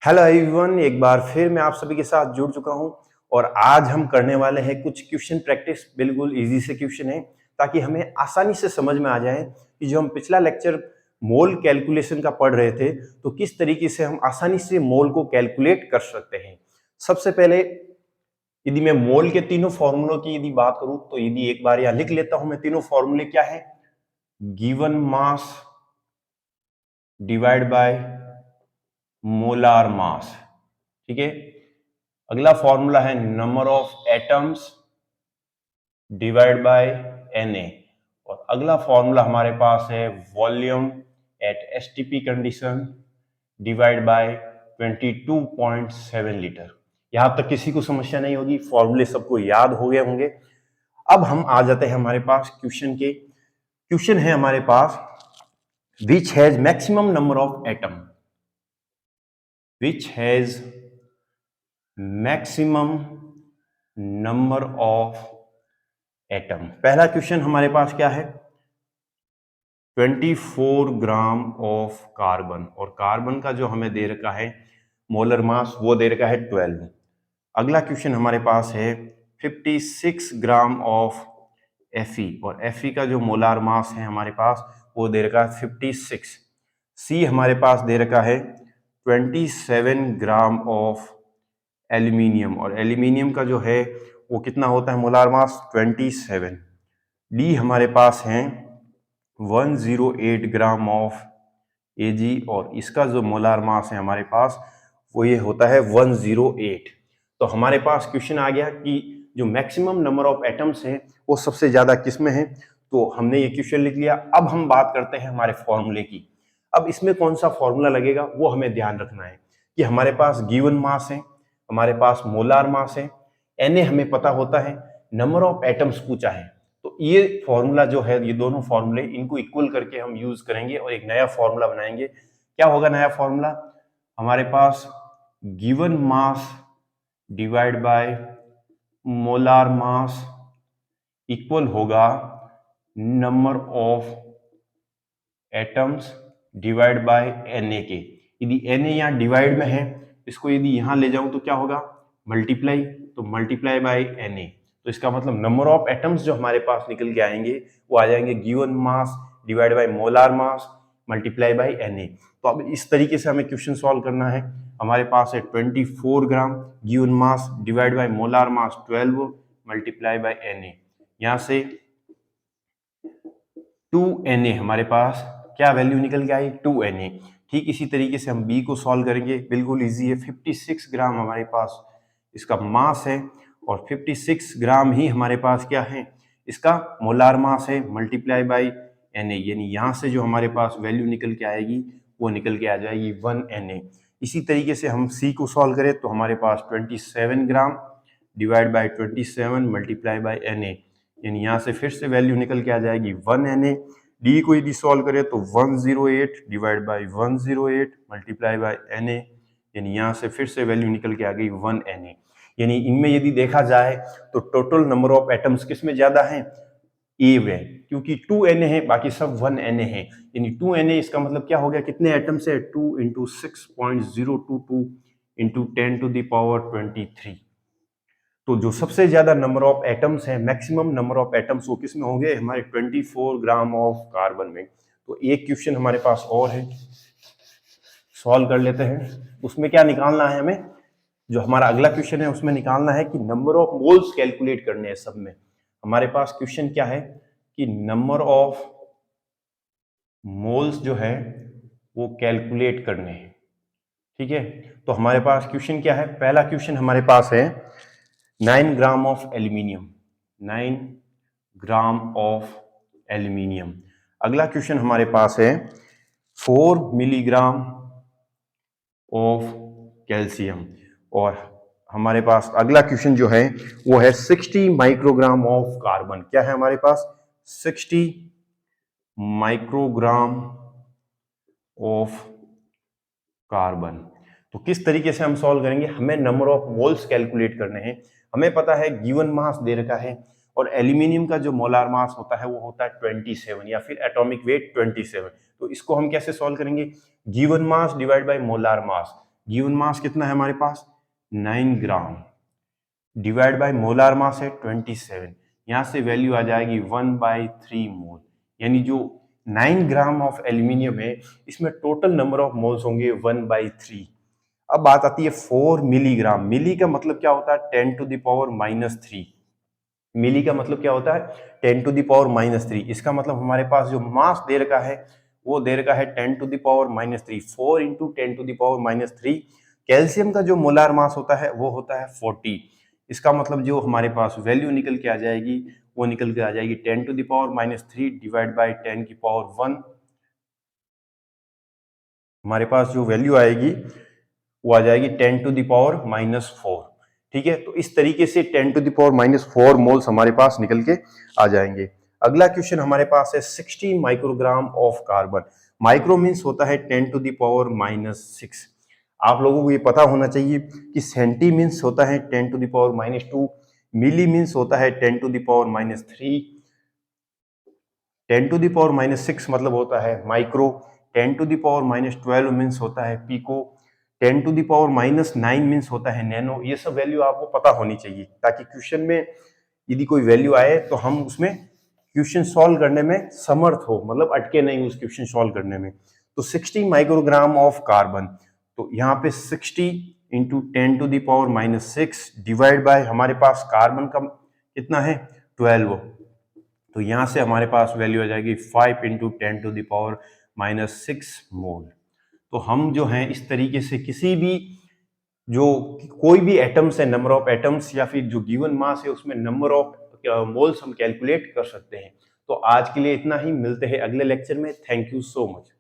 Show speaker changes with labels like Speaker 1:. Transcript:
Speaker 1: Hello everyone, एक बार फिर मैं आप सभी के साथ जुड़ चुका हूं और आज हम करने वाले हैं कुछ क्वेश्चन प्रैक्टिस। बिल्कुल इजी से क्वेश्चन है ताकि हमें आसानी से समझ में आ जाए कि जो हम पिछला लेक्चर मोल कैलकुलेशन का पढ़ रहे थे तो किस तरीके से हम आसानी से मोल को कैलकुलेट कर सकते हैं। सबसे पहले यदि मैं मोल के तीनों फॉर्मूलों की यदि बात करूं तो यदि एक बार यहां लिख लेता हूं मैं तीनों फॉर्मूले क्या है। Given mass divide by molar मास, ठीक है। अगला फॉर्मूला है number of atoms divide by Na और अगला फॉर्मूला हमारे पास है volume at STP condition divide by 22.7 litre. यहां तक किसी को समस्या नहीं होगी, फॉर्मूले सबको याद हो गए होंगे। अब हम आ जाते हैं हमारे पास क्वेश्चन है हमारे पास, which has maximum number of atom, which has maximum number of atom. पहला क्वेश्चन हमारे पास क्या है, 24 ग्राम ऑफ कार्बन और कार्बन का जो हमें दे रखा है मोलर मास वो दे रखा है 12। अगला क्वेश्चन हमारे पास है 56 ग्राम ऑफ Fe और Fe का जो मोलार मास है हमारे पास वो दे रखा है 56। सी हमारे पास दे रखा है 27 ग्राम ऑफ एल्यूमिनियम और एल्यूमिनियम का जो है वो कितना होता है मोलार मास 27। डी हमारे पास है 108 ग्राम ऑफ Ag और इसका जो मोलार मास है हमारे पास वो ये होता है 108। तो हमारे पास क्वेश्चन आ गया कि जो मैक्सिमम नंबर ऑफ एटम्स हैं वो सबसे ज्यादा किस में है। तो हमने ये क्वेश्चन लिख लिया। अब हम बात करते हैं हमारे फॉर्मूले की। अब इसमें कौन सा फॉर्मूला लगेगा वो हमें ध्यान रखना है कि हमारे पास गिवन मास है, हमारे पास मोलार मास है, Na हमें पता होता है, नंबर ऑफ एटम्स पूछा है। तो ये फॉर्मूला जो है, ये दोनों फॉर्मूले इनको इक्वल करके हम यूज करेंगे और एक नया फॉर्मूला बनाएंगे। क्या होगा नया फॉर्मूला, हमारे पास given mass divide by molar mass equal होगा number of atoms divide by Na के। यदि Na यहाँ डिवाइड में है, इसको यदि यहां ले जाऊं तो क्या होगा मल्टीप्लाई, तो मल्टीप्लाई बाय Na। तो इसका मतलब नंबर ऑफ एटम्स जो हमारे पास निकल के आएंगे वो आ जाएंगे given mass divide by molar mass multiply by Na। तो अब इस तरीके से हमें क्वेश्चन सॉल्व करना है। हमारे पास है 24 gram given mass divide by molar mass 12 multiply by Na। यहां से 2Na हमारे पास क्या वैल्यू निकल के आई 2Na। ठीक इसी तरीके से हम बी को सॉल्व करेंगे, बिल्कुल इजी है। 56 ग्राम हमारे पास इसका मास है और 56 ग्राम ही हमारे पास क्या है इसका मोलार मास है मल्टीप्लाई बाई Na, यानी यहां से जो हमारे पास वैल्यू निकल के आएगी वो निकल के आ जाएगी 1Na। इसी तरीके से हम सी को सॉल्व करें तो हमारे पास 27 gram divide by 27 multiply by Na, यानी यहाँ से फिर से वैल्यू निकल के आ जाएगी 1Na। डी को यदि सॉल्व करें तो 108 divide by 108 multiply by Na, यानी यहाँ से फिर से वैल्यू निकल के आ गई 1Na। यानी इनमें यदि देखा जाए तो टोटल नंबर ऑफ एटम्स किस में ज्यादा हैं, ए में, क्योंकि 2Na है बाकी सब 1Na है। यानी 2Na इसका मतलब क्या हो गया, कितने एटम्स है 2 into 6.022 into 10 to the power 23। तो जो सबसे ज्यादा नंबर ऑफ एटम्स है, मैक्सिमम नंबर ऑफ एटम्स वो किस में होंगे, हमारे 24 ग्राम ऑफ कार्बन में। तो एक क्वेश्चन हमारे पास और है, सॉल्व कर लेते हैं। उसमें क्या निकालना है हमें, जो हमारा अगला क्वेश्चन है उसमें निकालना है कि नंबर ऑफ मोल्स कैलकुलेट करने हैं। सब में हमारे पास क्वेश्चन क्या है कि नंबर ऑफ मोल्स जो है वो कैलकुलेट करने हैं, ठीक है। तो हमारे पास क्वेश्चन क्या है, पहला क्वेश्चन हमारे पास है 9 gram of aluminium, 9 gram of aluminium. अगला क्वेश्चन हमारे पास है 4 मिलीग्राम ऑफ कैल्शियम और हमारे पास अगला क्वेश्चन जो है वो है 60 माइक्रोग्राम ऑफ कार्बन। क्या है हमारे पास 60 माइक्रोग्राम ऑफ कार्बन। तो किस तरीके से हम सॉल्व करेंगे, हमें नंबर ऑफ मोल्स कैलकुलेट करने हैं। हमें पता है गिवन मास दे रखा है और एल्यूमिनियम का जो मोलार मास होता है वो होता है 27 या फिर एटॉमिक वेट 27। तो इसको हम कैसे सॉल्व करेंगे, given mass divide by molar mass. Given mass कितना है हमारे पास 9 ग्राम, डिवाइड बाय मोलार मास है 27, यहाँ से वैल्यू आ जाएगी 1/3 मोल, यानी जो 9 ग्राम ऑफ एल्यूमिनियम है इसमें टोटल नंबर ऑफ मोल्स होंगे 1/3। अब बात आती है 4 मिलीग्राम। मिली का मतलब क्या होता है 10⁻³ मिली का मतलब क्या होता है 10⁻³ इसका मतलब हमारे पास जो मास दे रखा है वो दे रखा है 10⁻³ 4 इंटू 10⁻³ कैल्शियम का जो मोलार मास होता है वो होता है 40। इसका मतलब जो हमारे पास वैल्यू निकल के आ जाएगी वो निकल के आ जाएगी 10⁻³ डिवाइड बाई 10⁻1। हमारे पास जो वैल्यू आएगी वो आ जाएगी 10⁻⁻4। ठीक है, तो इस तरीके से 10⁻⁻4 मोल्स हमारे पास निकल के आ जाएंगे। अगला क्वेश्चन हमारे पास है 60 microgram of carbon. Micro means होता है 10⁻⁻6। आप लोगों को ये पता होना चाहिए कि सेंटी मीन्स होता है 10⁻², मिली मीन्स होता है 10⁻3, 10⁻6 मतलब होता है माइक्रो, 10⁻12 मीन्स होता है पिको, 10⁻9 मीन्स होता है नैनो। ये सब वैल्यू आपको पता होनी चाहिए ताकि क्वेश्चन में यदि कोई वैल्यू आए तो हम उसमें क्वेश्चन सॉल्व करने में समर्थ हो, मतलब अटके नहीं उस क्वेश्चन सॉल्व करने में। तो 60 माइक्रोग्राम ऑफ कार्बन, तो यहाँ पे 60 इंटू 10⁻6 डिवाइड बाय हमारे पास कार्बन का कितना है 12, तो यहां से हमारे पास वैल्यू आ जाएगी 5 इंटू 10⁻6 मोल। तो हम जो हैं इस तरीके से किसी भी जो कोई भी एटम्स है, नंबर ऑफ एटम्स या फिर जो गिवन मास है उसमें नंबर ऑफ मोल्स हम कैलकुलेट कर सकते हैं। तो आज के लिए इतना ही, मिलते हैं अगले लेक्चर में। Thank you so much.